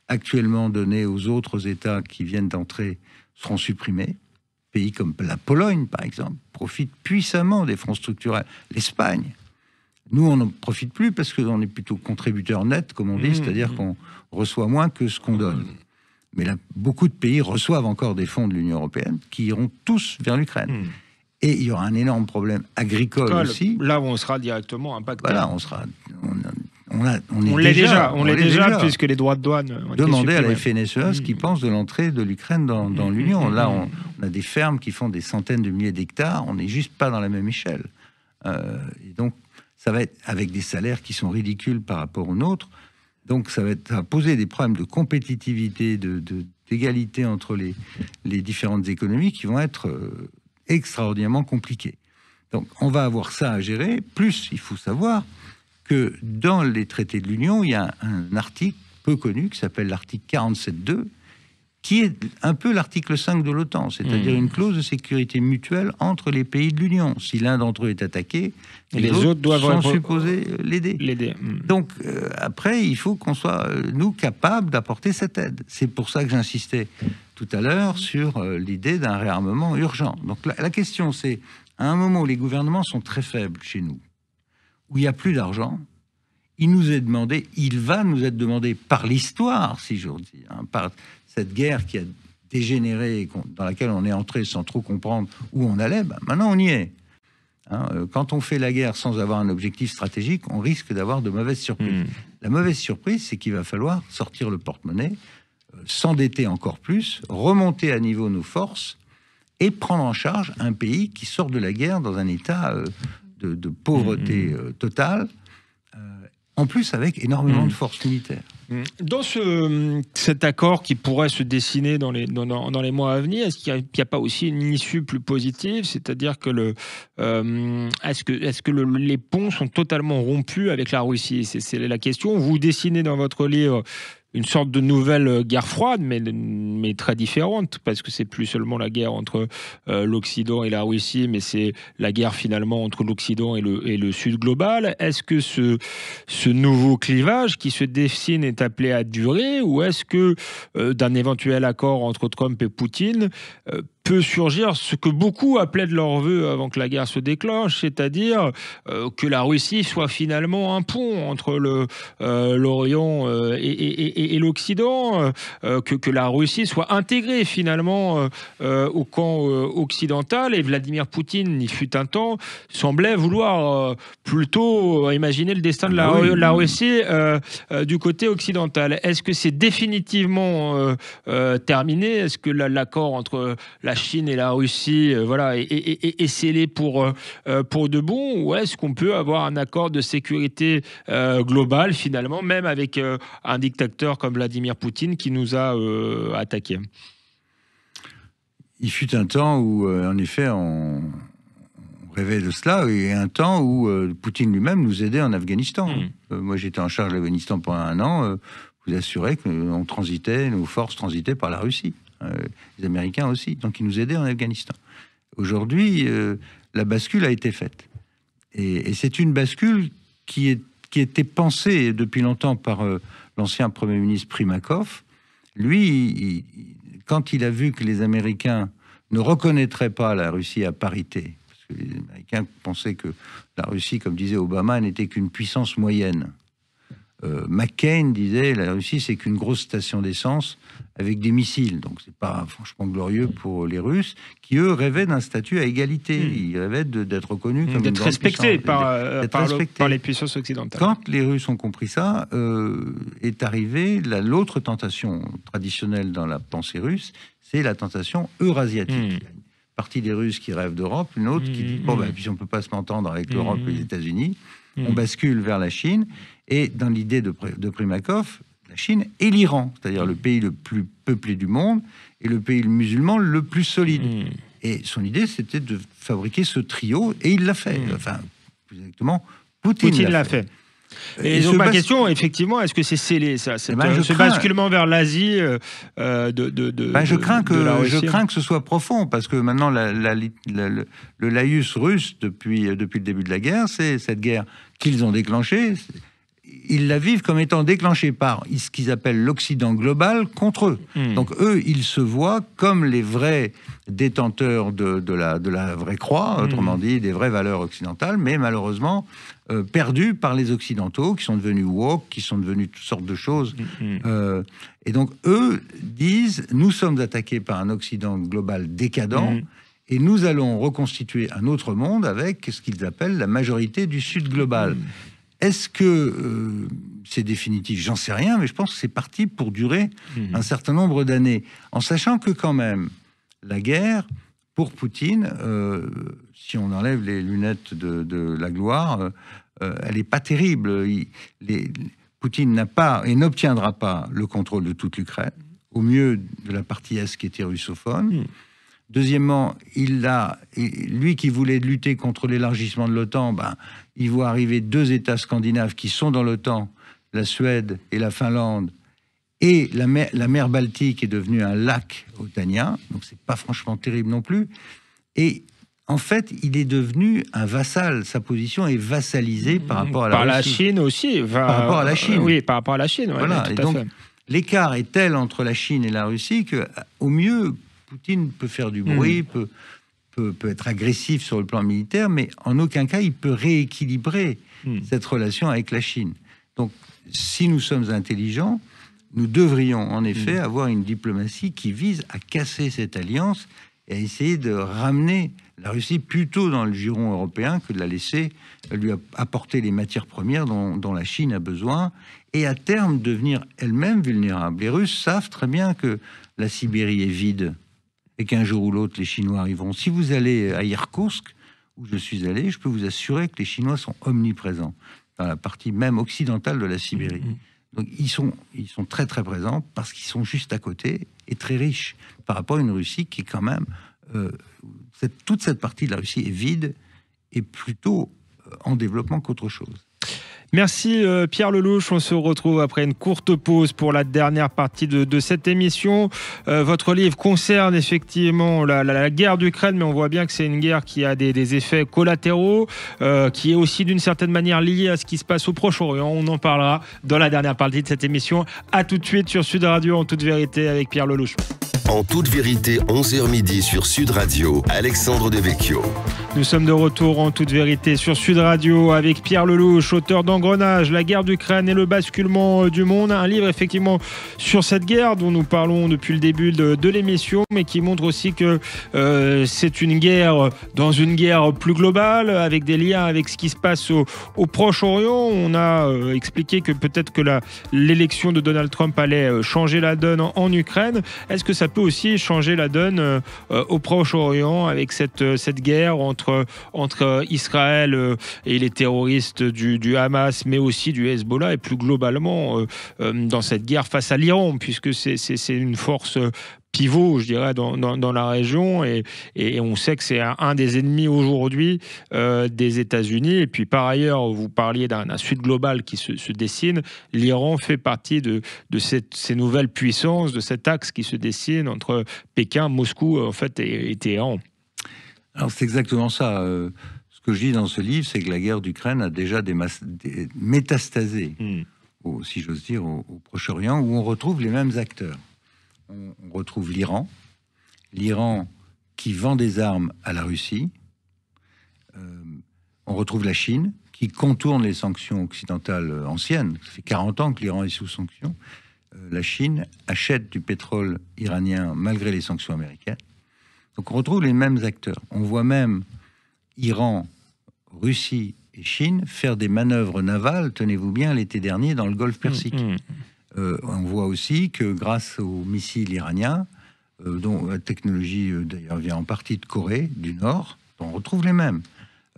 actuellement donnés aux autres États qui viennent d'entrer seront supprimés. Pays comme la Pologne, par exemple, profitent puissamment des fonds structurels. L'Espagne. Nous, on n'en profite plus parce qu'on est plutôt contributeur net, comme on dit, c'est-à-dire qu'on reçoit moins que ce qu'on donne. Mais là, beaucoup de pays reçoivent encore des fonds de l'Union européenne qui iront tous vers l'Ukraine. Et il y aura un énorme problème agricole aussi. Là où on sera directement impacté. Voilà, on l'est déjà, puisque les droits de douane ont demandé à la FNSEA ce qu'ils pensent de l'entrée de l'Ukraine dans l'Union. Là, on a des fermes qui font des centaines de milliers d'hectares. On n'est juste pas dans la même échelle. Et donc, ça va être avec des salaires qui sont ridicules par rapport aux nôtres. Donc, ça va poser des problèmes de compétitivité, d'égalité entre les différentes économies qui vont être extraordinairement compliquées. Donc, on va avoir ça à gérer. Plus, il faut savoir que dans les traités de l'Union, il y a un article peu connu qui s'appelle l'article 47.2, qui est un peu l'article 5 de l'OTAN, c'est-à-dire une clause de sécurité mutuelle entre les pays de l'Union. Si l'un d'entre eux est attaqué, les autres doivent sont supposés l'aider. Donc, après, il faut qu'on soit, nous, capables d'apporter cette aide. C'est pour ça que j'insistais tout à l'heure sur l'idée d'un réarmement urgent. Donc, la question, c'est, à un moment où les gouvernements sont très faibles chez nous, où il n'y a plus d'argent, il va nous être demandé par l'histoire, si j'ose dire, par cette guerre qui a dégénéré, dans laquelle on est entré sans trop comprendre où on allait, maintenant on y est. Quand on fait la guerre sans avoir un objectif stratégique, on risque d'avoir de mauvaises surprises. La mauvaise surprise, c'est qu'il va falloir sortir le porte-monnaie, s'endetter encore plus, remonter à niveau nos forces et prendre en charge un pays qui sort de la guerre dans un état de pauvreté totale, en plus avec énormément de forces militaires. Dans cet accord qui pourrait se dessiner dans les mois à venir, est-ce qu'il n'y a pas aussi une issue plus positive? C'est-à-dire que est-ce que les ponts sont totalement rompus avec la Russie? C'est la question. Vous dessinez dans votre livre une sorte de nouvelle guerre froide, mais très différente, parce que c'est plus seulement la guerre entre l'Occident et la Russie, mais c'est la guerre finalement entre l'Occident et le Sud global. Est-ce que ce nouveau clivage qui se dessine est appelé à durer, ou est-ce que d'un éventuel accord entre Trump et Poutine peut surgir ce que beaucoup appelaient de leur vœu avant que la guerre se déclenche, c'est-à-dire que la Russie soit finalement un pont entre l'Orient et l'Occident, que la Russie soit intégrée finalement au camp occidental. Et Vladimir Poutine, il fut un temps, semblait vouloir plutôt imaginer le destin de la Russie du côté occidental. Est-ce que c'est définitivement terminé? Est-ce que l'accord entre la Chine et la Russie est scellé pour de bon, ou est-ce qu'on peut avoir un accord de sécurité globale finalement, même avec un dictateur comme Vladimir Poutine qui nous a attaqués? Il fut un temps où, en effet, on rêvait de cela, et un temps où Poutine lui-même nous aidait en Afghanistan. Moi, j'étais en charge de l'Afghanistan pendant un an. Vous assurez que nos forces transitaient par la Russie. Les Américains aussi. Donc, ils nous aidaient en Afghanistan. Aujourd'hui, la bascule a été faite. Et c'est une bascule qui était pensée depuis longtemps par l'ancien Premier ministre Primakov. Lui, quand il a vu que les Américains ne reconnaîtraient pas la Russie à parité, parce que les Américains pensaient que la Russie, comme disait Obama, n'était qu'une puissance moyenne. McCain disait la Russie, c'est qu'une grosse station d'essence avec des missiles. Donc, c'est pas franchement glorieux pour les Russes, qui eux rêvaient d'un statut à égalité. Ils rêvaient d'être reconnus comme d'être respectés par les puissances occidentales. Quand les Russes ont compris ça, est arrivée l'autre tentation traditionnelle dans la pensée russe, c'est la tentation eurasiatique. Il y a une partie des Russes qui rêvent d'Europe, une autre qui dit bon, puis on peut pas se m'entendre avec l'Europe et les États-Unis, on bascule vers la Chine. Et dans l'idée de Primakov, la Chine et l'Iran, c'est-à-dire le pays le plus peuplé du monde et le pays musulman le plus solide. Et son idée, c'était de fabriquer ce trio, et il l'a fait. Enfin, plus exactement, Poutine l'a fait. Et donc ma question, effectivement, est-ce que c'est scellé, ça, ce basculement vers l'Asie je crains que ce soit profond, parce que maintenant, le laïus russe, depuis le début de la guerre, c'est cette guerre qu'ils ont déclenchée. Ils la vivent comme étant déclenchée par ce qu'ils appellent l'Occident global contre eux. Donc eux, ils se voient comme les vrais détenteurs de la vraie croix, autrement dit, des vraies valeurs occidentales, mais malheureusement perdus par les Occidentaux, qui sont devenus woke, qui sont devenus toutes sortes de choses. Et donc eux disent, nous sommes attaqués par un Occident global décadent, et nous allons reconstituer un autre monde avec ce qu'ils appellent la majorité du Sud global. Est-ce que c'est définitif? J'en sais rien, mais je pense que c'est parti pour durer un certain nombre d'années. En sachant que quand même, la guerre, pour Poutine, si on enlève les lunettes de la gloire, elle n'est pas terrible. Poutine n'a pas et n'obtiendra pas le contrôle de toute l'Ukraine, au mieux de la partie est qui était russophone. Deuxièmement, lui qui voulait lutter contre l'élargissement de l'OTAN, il voit arriver 2 États scandinaves qui sont dans l'OTAN, la Suède et la Finlande, et la mer Baltique est devenue un lac otanien, donc c'est pas franchement terrible non plus. Et en fait, il est devenu un vassal. Sa position est vassalisée par rapport à la Russie. Par la Chine aussi. Par rapport à la Chine. Oui, par rapport à la Chine. Ouais, voilà. Et donc, l'écart est tel entre la Chine et la Russie qu'au mieux, Poutine peut faire du bruit, peut être agressif sur le plan militaire, mais en aucun cas, il peut rééquilibrer cette relation avec la Chine. Donc, si nous sommes intelligents, nous devrions en effet avoir une diplomatie qui vise à casser cette alliance et à essayer de ramener la Russie plutôt dans le giron européen que de la laisser lui apporter les matières premières dont la Chine a besoin, et à terme devenir elle-même vulnérable. Les Russes savent très bien que la Sibérie est vide. et qu'un jour ou l'autre, les Chinois arriveront. Si vous allez à Irkoutsk, où je suis allé, je peux vous assurer que les Chinois sont omniprésents dans la partie même occidentale de la Sibérie. Donc ils sont très très présents parce qu'ils sont juste à côté et très riches par rapport à une Russie qui est quand même... toute cette partie de la Russie est vide et plutôt en développement qu'autre chose. Merci Pierre Lellouche, on se retrouve après une courte pause pour la dernière partie de cette émission. Votre livre concerne effectivement la guerre d'Ukraine, mais on voit bien que c'est une guerre qui a des effets collatéraux, qui est aussi d'une certaine manière liée à ce qui se passe au Proche-Orient. On en parlera dans la dernière partie de cette émission. À tout de suite sur Sud Radio, en toute vérité, avec Pierre Lellouche. En toute vérité, 11h midi sur Sud Radio, Alexandre Devecchio. Nous sommes de retour en toute vérité sur Sud Radio avec Pierre Lellouche, auteur d'Engrenage, la guerre d'Ukraine et le basculement du monde. Un livre effectivement sur cette guerre dont nous parlons depuis le début de l'émission, mais qui montre aussi que c'est une guerre dans une guerre plus globale, avec des liens avec ce qui se passe au Proche-Orient. On a expliqué que peut-être que l'élection de Donald Trump allait changer la donne en Ukraine. Est-ce que ça peut aussi changer la donne au Proche-Orient avec cette guerre entre Israël et les terroristes du Hamas, mais aussi du Hezbollah, et plus globalement dans cette guerre face à l'Iran, puisque c'est une force pivot, je dirais, dans la région, et on sait que c'est un des ennemis aujourd'hui des États-Unis. Et puis par ailleurs, vous parliez d'un sud global qui se dessine. L'Iran fait partie de ces nouvelles puissances, de cet axe qui se dessine entre Pékin, Moscou, en fait, et Téhéran. Alors c'est exactement ça. Ce que je dis dans ce livre, c'est que la guerre d'Ukraine a déjà des métastasés, si j'ose dire, au Proche-Orient, où on retrouve les mêmes acteurs. On retrouve l'Iran qui vend des armes à la Russie. On retrouve la Chine qui contourne les sanctions occidentales anciennes. Ça fait 40 ans que l'Iran est sous sanctions. La Chine achète du pétrole iranien malgré les sanctions américaines. Donc on retrouve les mêmes acteurs. On voit même Iran, Russie et Chine faire des manœuvres navales, tenez-vous bien, l'été dernier dans le Golfe Persique. On voit aussi que grâce aux missiles iraniens, dont la technologie d'ailleurs vient en partie de Corée du Nord, on retrouve les mêmes.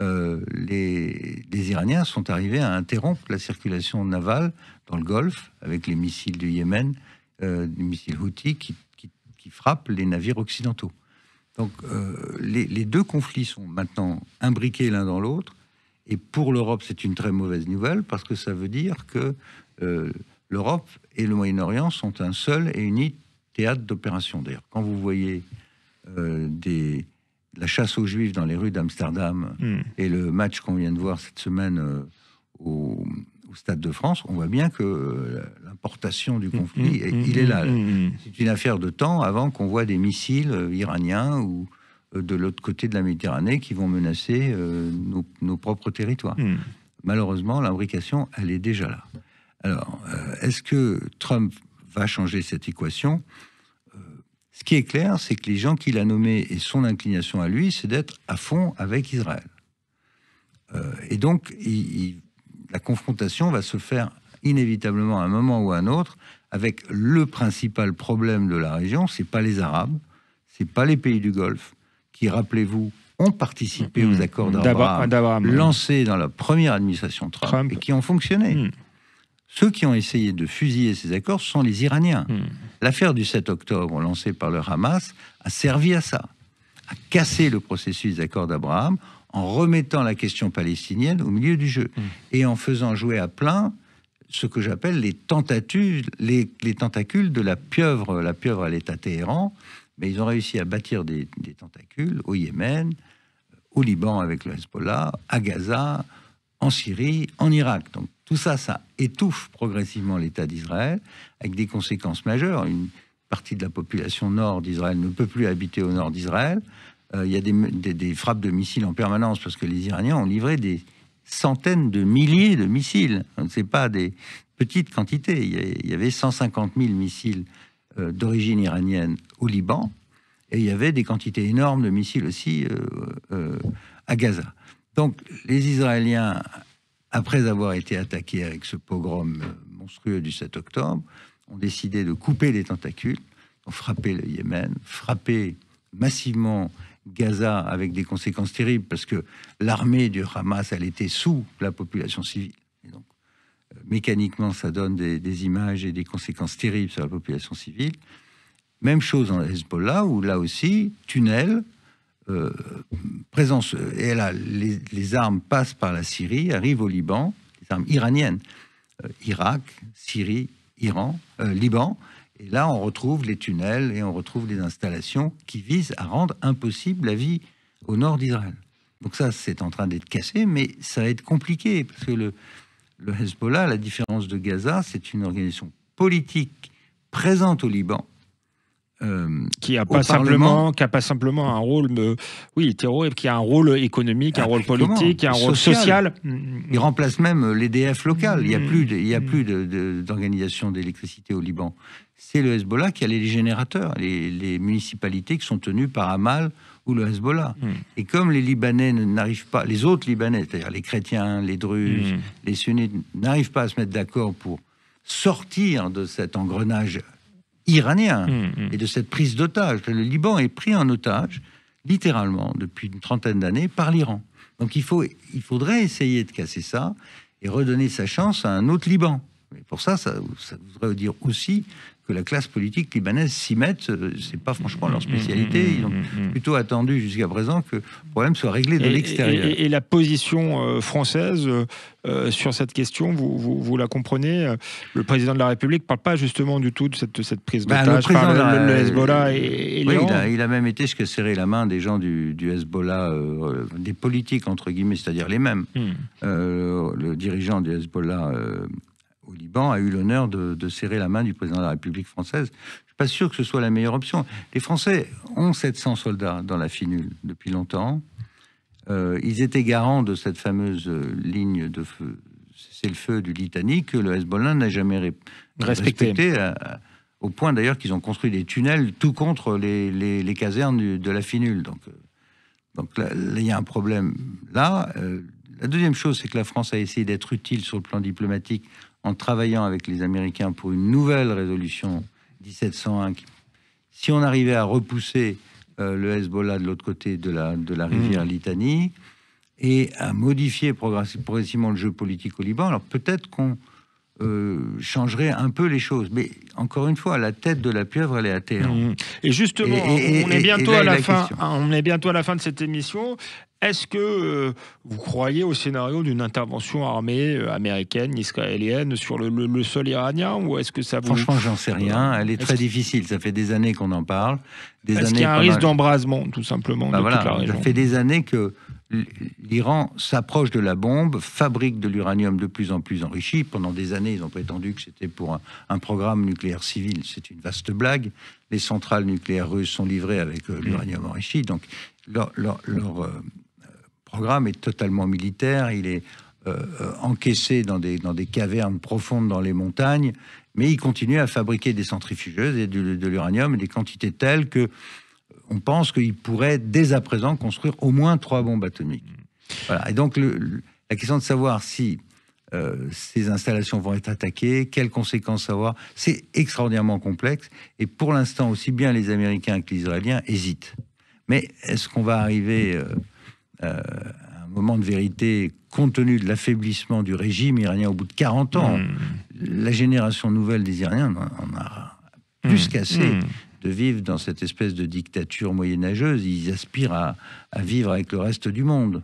Les Iraniens sont arrivés à interrompre la circulation navale dans le Golfe avec les missiles du Yémen, les missiles Houthis qui frappent les navires occidentaux. Donc les deux conflits sont maintenant imbriqués l'un dans l'autre, et pour l'Europe c'est une très mauvaise nouvelle parce que ça veut dire que l'Europe et le Moyen-Orient sont un seul et unique théâtre d'opération. D'ailleurs, quand vous voyez la chasse aux Juifs dans les rues d'Amsterdam et le match qu'on vient de voir cette semaine au Stade de France, on voit bien que l'importation du conflit, il est là. C'est une affaire de temps avant qu'on voit des missiles iraniens ou de l'autre côté de la Méditerranée qui vont menacer nos propres territoires. Malheureusement, l'imbrication, elle est déjà là. Alors, est-ce que Trump va changer cette équation ? Ce qui est clair, c'est que les gens qu'il a nommés et son inclination à lui, c'est d'être à fond avec Israël. Et donc, la confrontation va se faire inévitablement à un moment ou à un autre avec le principal problème de la région, c'est pas les Arabes, c'est pas les pays du Golfe, qui, rappelez-vous, ont participé aux accords d'Abraham lancés dans la première administration Trump. Et qui ont fonctionné. Ceux qui ont essayé de fusiller ces accords sont les Iraniens. L'affaire du 7 octobre, lancée par le Hamas, a servi à ça, à casser le processus des accords d'Abraham en remettant la question palestinienne au milieu du jeu et en faisant jouer à plein ce que j'appelle les tentacules de la pieuvre. La pieuvre, elle est à Téhéran, mais ils ont réussi à bâtir des tentacules au Yémen, au Liban avec le Hezbollah, à Gaza, en Syrie, en Irak. Donc tout ça, ça étouffe progressivement l'État d'Israël, avec des conséquences majeures. Une partie de la population nord d'Israël ne peut plus habiter au nord d'Israël. Il y a des frappes de missiles en permanence, parce que les Iraniens ont livré des centaines de milliers de missiles. Ce n'est pas des petites quantités. Il y avait 150 000 missiles d'origine iranienne au Liban, et il y avait des quantités énormes de missiles aussi à Gaza. Donc les Israéliens, après avoir été attaqués avec ce pogrom monstrueux du 7 octobre, ont décidé de couper les tentacules, ont frappé le Yémen, frappé massivement Gaza avec des conséquences terribles, parce que l'armée du Hamas, elle était sous la population civile. Et donc, mécaniquement, ça donne des images et des conséquences terribles sur la population civile. Même chose en Hezbollah, où là aussi, tunnel, présence, et là, les armes passent par la Syrie, arrivent au Liban, les armes iraniennes, Irak, Syrie, Iran, Liban, et là on retrouve les tunnels et on retrouve les installations qui visent à rendre impossible la vie au nord d'Israël. Donc ça, c'est en train d'être cassé, mais ça va être compliqué, parce que le Hezbollah, à la différence de Gaza, c'est une organisation politique présente au Liban, qui n'a pas simplement un rôle, terroriste, qui a un rôle économique, un rôle politique, un rôle social. Il remplace même l'EDF local. Il n'y a plus d'organisation d'électricité au Liban. C'est le Hezbollah qui a les générateurs, les municipalités qui sont tenues par Hamal ou le Hezbollah. Et comme les Libanais n'arrivent pas, les autres Libanais, c'est-à-dire les chrétiens, les druzes, les sunnites, n'arrivent pas à se mettre d'accord pour sortir de cet engrenage iranien et de cette prise d'otage. Le Liban est pris en otage, littéralement, depuis une trentaine d'années, par l'Iran. Donc il faudrait essayer de casser ça et redonner sa chance à un autre Liban. Et pour ça voudrait dire aussi que la classe politique libanaise s'y mette. C'est pas franchement leur spécialité. Ils ont plutôt attendu jusqu'à présent que le problème soit réglé de l'extérieur. Et la position française sur cette question, vous la comprenez? Le président de la République ne parle pas justement du tout de cette prise d'otage par le Hezbollah et l'Iran. Il a même été jusqu'à serrer la main des gens du Hezbollah, des politiques entre guillemets, c'est-à-dire les mêmes. Le dirigeant du Hezbollah au Liban a eu l'honneur de serrer la main du président de la République française. Je ne suis pas sûr que ce soit la meilleure option. Les Français ont 700 soldats dans la finule depuis longtemps. Ils étaient garants de cette fameuse ligne de feu, c'est le feu du Litani, que le Hezbollah n'a jamais respecté au point d'ailleurs qu'ils ont construit des tunnels tout contre les casernes de la finule. Donc là, il y a un problème là. La deuxième chose, c'est que la France a essayé d'être utile sur le plan diplomatique en travaillant avec les Américains pour une nouvelle résolution 1701. Si on arrivait à repousser le Hezbollah de l'autre côté de la rivière Litani et à modifier progressivement le jeu politique au Liban, alors peut-être qu'on changerait un peu les choses. Mais encore une fois, la tête de la pieuvre, elle est à Téhéran. Et justement, on est bientôt à la fin. On est bientôt à la fin de cette émission. Est-ce que vous croyez au scénario d'une intervention armée américaine, israélienne sur le sol iranien, ou est-ce que ça vous... Franchement, j'en sais rien. Elle est très difficile. Ça fait des années qu'on en parle. Est-ce qu'il y a un risque d'embrasement, tout simplement, de toute la région? Ça fait des années que l'Iran s'approche de la bombe, fabrique de l'uranium de plus en plus enrichi. Pendant des années, ils ont prétendu que c'était pour un programme nucléaire civil. C'est une vaste blague. Les centrales nucléaires russes sont livrées avec l'uranium enrichi. Donc, leur programme est totalement militaire. Il est encaissé dans des cavernes profondes dans les montagnes. Mais ils continuent à fabriquer des centrifugeuses et de l'uranium, et des quantités telles que on pense qu'ils pourraient dès à présent construire au moins 3 bombes atomiques. Voilà. Et donc la question de savoir si ces installations vont être attaquées, quelles conséquences avoir, c'est extraordinairement complexe. Et pour l'instant, aussi bien les Américains que les Israéliens hésitent. Mais est-ce qu'on va arriver à un moment de vérité, compte tenu de l'affaiblissement du régime iranien au bout de 40 ans? La génération nouvelle des Iraniens en a plus qu'assez de vivre dans cette espèce de dictature moyenâgeuse. Ils aspirent à vivre avec le reste du monde.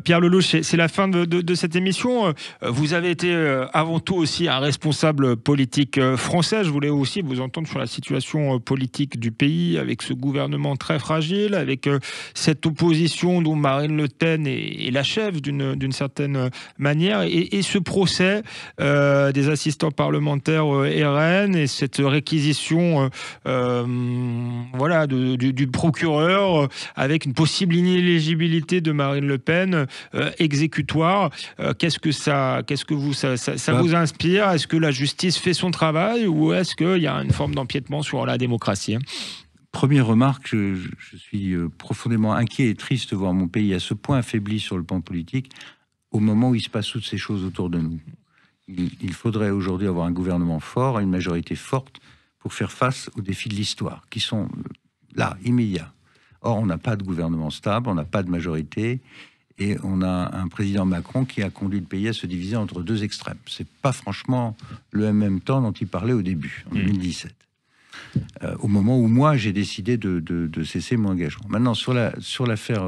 Pierre Lelouch, c'est la fin de cette émission. Vous avez été avant tout aussi un responsable politique français. Je voulais aussi vous entendre sur la situation politique du pays, avec ce gouvernement très fragile, avec cette opposition dont Marine Le Pen est la chef d'une certaine manière, et ce procès des assistants parlementaires RN, et cette réquisition du procureur, avec une possible inéligibilité de Marine Le Pen, exécutoire. Qu'est-ce que ça vous inspire? Est-ce que la justice fait son travail, ou est-ce qu'il y a une forme d'empiètement sur la démocratie? Première remarque, je suis profondément inquiet et triste de voir mon pays à ce point affaibli sur le plan politique au moment où il se passe toutes ces choses autour de nous. Il faudrait aujourd'hui avoir un gouvernement fort, une majorité forte pour faire face aux défis de l'histoire, qui sont là, immédiat. Or, on n'a pas de gouvernement stable, on n'a pas de majorité, et on a un président Macron qui a conduit le pays à se diviser entre deux extrêmes. C'est pas franchement le même temps dont il parlait au début, en 2017. Au moment où moi, j'ai décidé de cesser mon engagement. Maintenant, sur l'affaire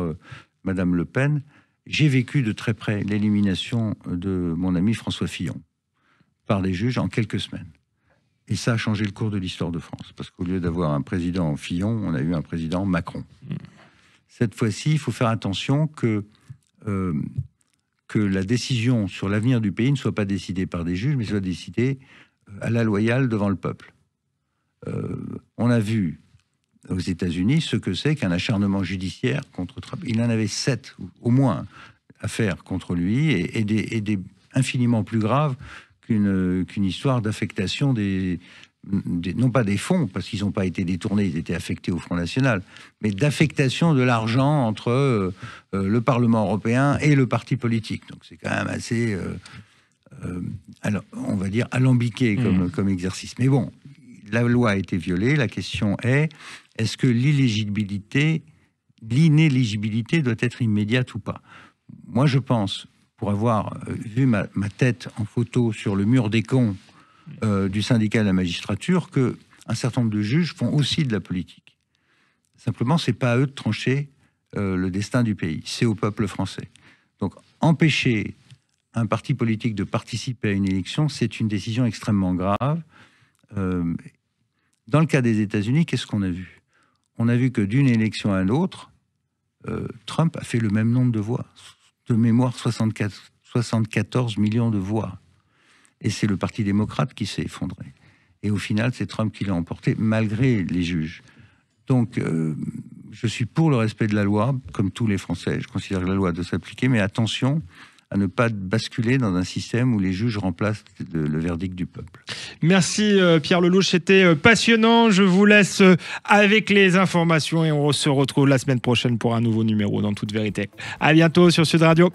Madame Le Pen, j'ai vécu de très près l'élimination de mon ami François Fillon par des juges en quelques semaines. Et ça a changé le cours de l'histoire de France, parce qu'au lieu d'avoir un président Fillon, on a eu un président Macron. Cette fois-ci, il faut faire attention que la décision sur l'avenir du pays ne soit pas décidée par des juges, mais soit décidée à la loyale devant le peuple. On a vu aux États-Unis ce que c'est qu'un acharnement judiciaire contre Trump. Il en avait 7, au moins, à faire contre lui, et des infiniment plus graves qu'une histoire d'affectation non pas des fonds, parce qu'ils n'ont pas été détournés, ils étaient affectés au Front National, mais d'affectation de l'argent entre le Parlement européen et le parti politique. Donc c'est quand même assez, alors, on va dire, alambiqué comme exercice. Mais bon, la loi a été violée, la question est-ce que l'inéligibilité doit être immédiate ou pas? Moi, je pense, pour avoir vu ma tête en photo sur le mur des cons du syndicat de la magistrature, qu'un certain nombre de juges font aussi de la politique. Simplement, c'est pas à eux de trancher le destin du pays, c'est au peuple français. Donc, empêcher un parti politique de participer à une élection, c'est une décision extrêmement grave. Dans le cas des États-Unis, qu'est-ce qu'on a vu? On a vu que d'une élection à l'autre, Trump a fait le même nombre de voix. De mémoire, 74 millions de voix. Et c'est le Parti démocrate qui s'est effondré. Et au final, c'est Trump qui l'a emporté, malgré les juges. Donc, je suis pour le respect de la loi, comme tous les Français. Je considère que la loi doit s'appliquer, mais attention à ne pas basculer dans un système où les juges remplacent le verdict du peuple. Merci Pierre Lelouch, c'était passionnant. Je vous laisse avec les informations et on se retrouve la semaine prochaine pour un nouveau numéro dans Toute Vérité. À bientôt sur Sud Radio.